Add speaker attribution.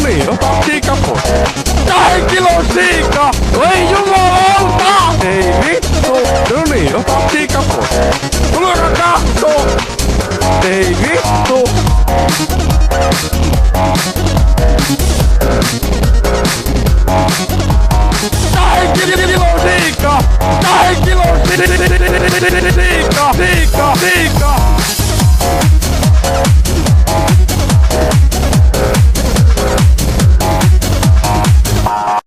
Speaker 1: niin, ota siika pois. 2 kilon siika! Ei jumalauta! Ei vittu! No niin, ota siika pois. Tulkaa kahtoo! Ei vittu! Kilo siika! 2 kilon siika! Siika!